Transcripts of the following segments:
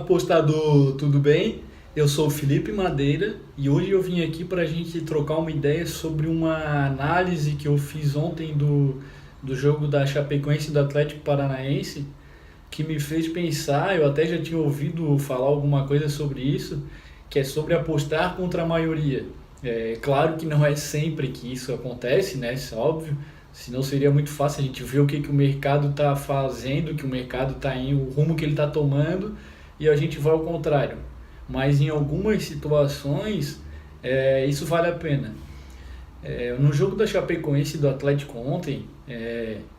apostador, tudo bem? Eu sou o Felipe Madeira e hoje eu vim aqui para a gente trocar uma ideia sobre uma análise que eu fiz ontem do jogo da Chapecoense e do Atlético Paranaense, que me fez pensar. Eu até já tinha ouvido falar alguma coisa sobre isso, que é sobre apostar contra a maioria. É claro que não é sempre que isso acontece, né? Isso é óbvio. Senão seria muito fácil a gente ver o que, que o mercado está fazendo, que o mercado está indo, o rumo que ele está tomando, e a gente vai ao contrário. Mas em algumas situações, isso vale a pena. No jogo da Chapecoense e do Atlético ontem,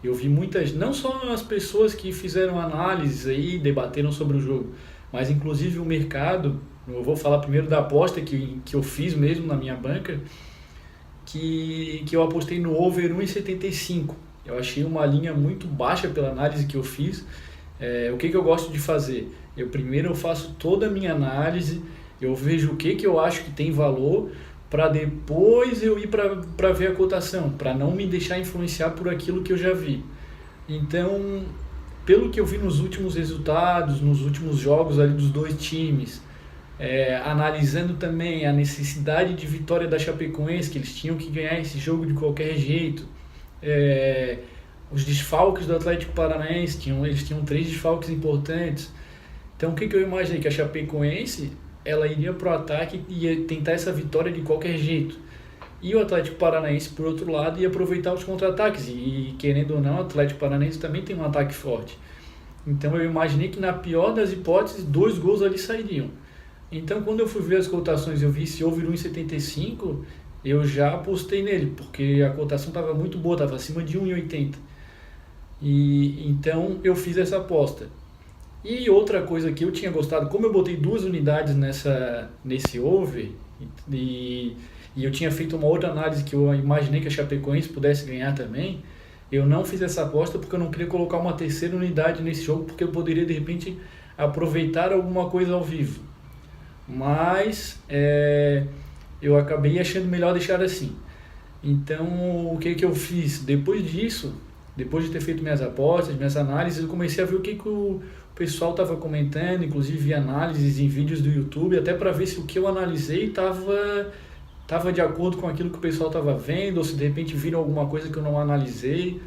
eu vi muitas, não só as pessoas que fizeram análises aí, debateram sobre o jogo, mas inclusive o mercado. Eu vou falar primeiro da aposta que eu fiz mesmo na minha banca, que eu apostei no over 1,75. Eu achei uma linha muito baixa pela análise que eu fiz. O que eu gosto de fazer? Primeiro eu faço toda a minha análise, eu vejo o que eu acho que tem valor, para depois eu ir para ver a cotação, para não me deixar influenciar por aquilo que eu já vi. Então, pelo que eu vi nos últimos resultados, nos últimos jogos ali dos dois times, analisando também a necessidade de vitória da Chapecoense, que eles tinham que ganhar esse jogo de qualquer jeito, os desfalques do Atlético Paranaense, eles tinham 3 desfalques importantes. Então o que eu imaginei? Que a Chapecoense ela iria para o ataque e ia tentar essa vitória de qualquer jeito. E o Atlético Paranaense, por outro lado, ia aproveitar os contra-ataques. E querendo ou não, o Atlético Paranaense também tem um ataque forte. Então eu imaginei que na pior das hipóteses, 2 gols ali sairiam. Então quando eu fui ver as cotações, eu vi esse over 1,75, eu já apostei nele, porque a cotação estava muito boa, estava acima de 1,80. E então eu fiz essa aposta. E outra coisa que eu tinha gostado, como eu botei 2 unidades nesse over, e eu tinha feito uma outra análise que eu imaginei que a Chapecoense pudesse ganhar também, eu não fiz essa aposta porque eu não queria colocar uma terceira unidade nesse jogo, porque eu poderia de repente aproveitar alguma coisa ao vivo. Mas eu acabei achando melhor deixar assim. Então o que eu fiz? Depois disso, depois de ter feito minhas apostas, minhas análises, eu comecei a ver o que o pessoal estava comentando, inclusive vi análises em vídeos do YouTube, até para ver se o que eu analisei estava de acordo com aquilo que o pessoal estava vendo, ou se de repente viram alguma coisa que eu não analisei.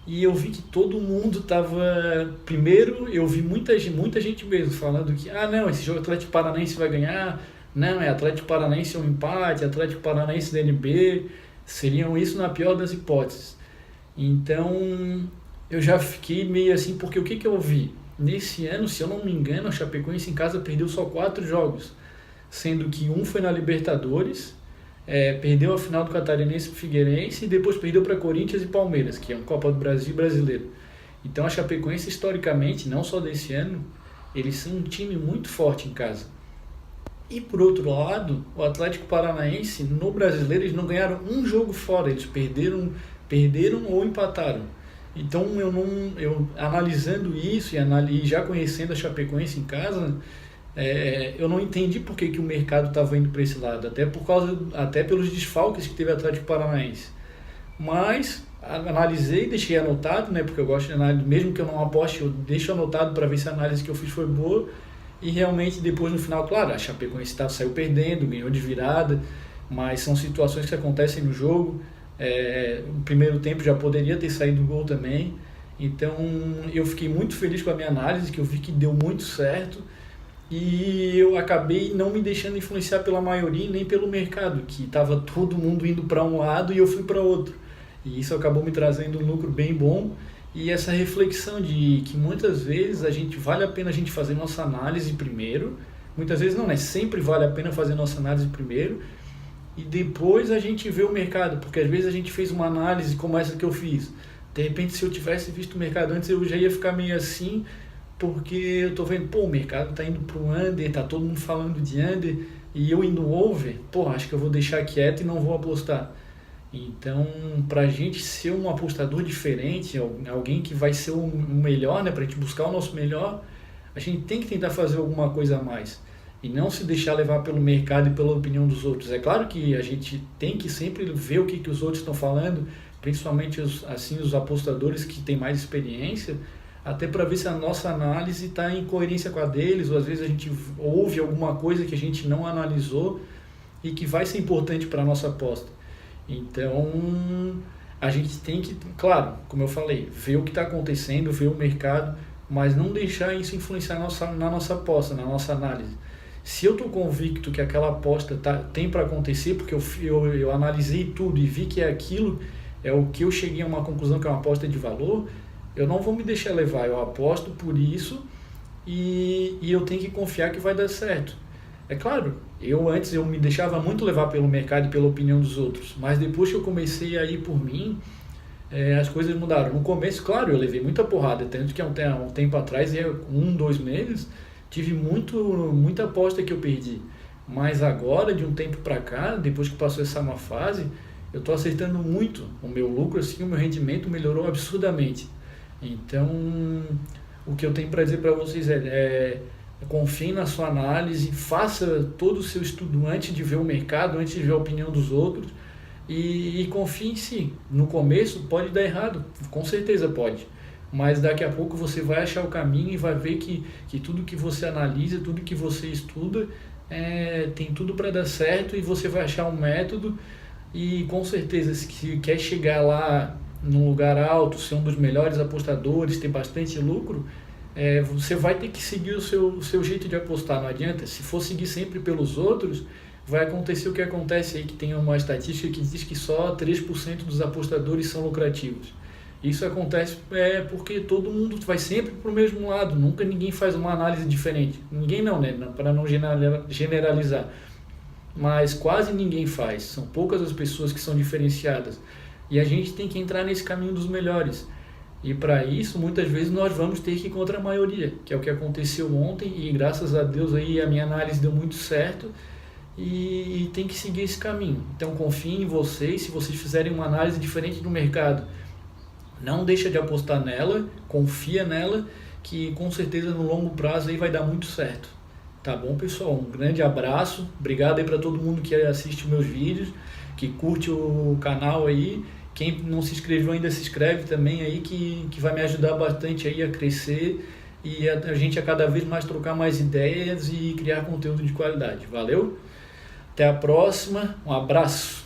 E eu vi que todo mundo estava... Primeiro, eu vi muita gente mesmo falando que não, esse jogo Atlético Paranaense vai ganhar, não, é Atlético Paranaense é um empate, Atlético Paranaense da NB, seriam isso na pior das hipóteses. Então, eu já fiquei meio assim, porque o que eu vi? Nesse ano, se eu não me engano, a Chapecoense em casa perdeu só 4 jogos, sendo que um foi na Libertadores, perdeu a final do Catarinense pro Figueirense e depois perdeu para Corinthians e Palmeiras, que é um Copa do Brasil brasileiro. Então a Chapecoense, historicamente, não só desse ano, eles são um time muito forte em casa. E por outro lado, o Atlético Paranaense, no Brasileiro, eles não ganharam um jogo fora, eles perderam ou empataram. Então eu analisando isso e já conhecendo a Chapecoense em casa, eu não entendi por que o mercado estava indo para esse lado, até pelos desfalques que teve o Atlético Paranaense. Mas analisei, deixei anotado, né, porque eu gosto de análise, mesmo que eu não aposte, eu deixo anotado para ver se a análise que eu fiz foi boa. E realmente depois no final, claro, a Chapecoense saiu perdendo, ganhou de virada, mas são situações que acontecem no jogo. No primeiro tempo já poderia ter saído o gol também. Então eu fiquei muito feliz com a minha análise, que eu vi que deu muito certo. E eu acabei não me deixando influenciar pela maioria nem pelo mercado, que estava todo mundo indo para um lado e eu fui para outro. E isso acabou me trazendo um lucro bem bom. E essa reflexão de que muitas vezes vale a pena a gente fazer nossa análise primeiro. Muitas vezes não, né? Sempre vale a pena fazer nossa análise primeiro. E depois a gente vê o mercado, porque às vezes a gente fez uma análise como essa que eu fiz. De repente, se eu tivesse visto o mercado antes, eu já ia ficar meio assim, porque eu tô vendo, o mercado tá indo pro under, tá todo mundo falando de under, e eu indo over, acho que eu vou deixar quieto e não vou apostar. Então, pra gente ser um apostador diferente, alguém que vai ser o melhor, né, pra gente buscar o nosso melhor, a gente tem que tentar fazer alguma coisa a mais. E não se deixar levar pelo mercado e pela opinião dos outros. É claro que a gente tem que sempre ver o que os outros estão falando, principalmente os apostadores que têm mais experiência, até para ver se a nossa análise está em coerência com a deles, ou às vezes a gente ouve alguma coisa que a gente não analisou e que vai ser importante para a nossa aposta. Então, a gente tem que, claro, como eu falei, ver o que está acontecendo, ver o mercado, mas não deixar isso influenciar na nossa aposta, na nossa análise. Se eu estou convicto que aquela aposta tem para acontecer, porque eu analisei tudo e vi que é aquilo, é o que eu cheguei a uma conclusão que é uma aposta de valor, eu não vou me deixar levar, eu aposto por isso e eu tenho que confiar que vai dar certo. É claro, antes eu me deixava muito levar pelo mercado e pela opinião dos outros, mas depois que eu comecei a ir por mim, as coisas mudaram. No começo, claro, eu levei muita porrada, tanto que há um tempo atrás, 2 meses, tive muita aposta que eu perdi. Mas agora, de um tempo para cá, depois que passou essa má fase, eu estou acertando muito. O meu lucro, assim, o meu rendimento melhorou absurdamente. Então, o que eu tenho para dizer para vocês confie na sua análise, faça todo o seu estudo antes de ver o mercado, antes de ver a opinião dos outros e confie em si. No começo pode dar errado, com certeza pode, mas daqui a pouco você vai achar o caminho e vai ver que tudo que você analisa, tudo que você estuda tem tudo para dar certo e você vai achar um método e com certeza se quer chegar lá num lugar alto, ser um dos melhores apostadores, ter bastante lucro, você vai ter que seguir o seu jeito de apostar, não adianta. Se for seguir sempre pelos outros, vai acontecer o que acontece aí, que tem uma estatística que diz que só 3% dos apostadores são lucrativos. Isso acontece porque todo mundo vai sempre para o mesmo lado, nunca ninguém faz uma análise diferente. Ninguém não, né? Para não generalizar. Mas quase ninguém faz, são poucas as pessoas que são diferenciadas. E a gente tem que entrar nesse caminho dos melhores. E para isso, muitas vezes, nós vamos ter que ir contra a maioria, que é o que aconteceu ontem, e graças a Deus aí a minha análise deu muito certo, e tem que seguir esse caminho. Então confie em vocês, se vocês fizerem uma análise diferente do mercado, não deixa de apostar nela, confia nela, que com certeza no longo prazo aí vai dar muito certo. Tá bom, pessoal? Um grande abraço, obrigado aí para todo mundo que assiste meus vídeos, que curte o canal aí. Quem não se inscreveu ainda, se inscreve também aí, que vai me ajudar bastante aí a crescer e a gente a cada vez mais trocar mais ideias e criar conteúdo de qualidade. Valeu? Até a próxima, um abraço!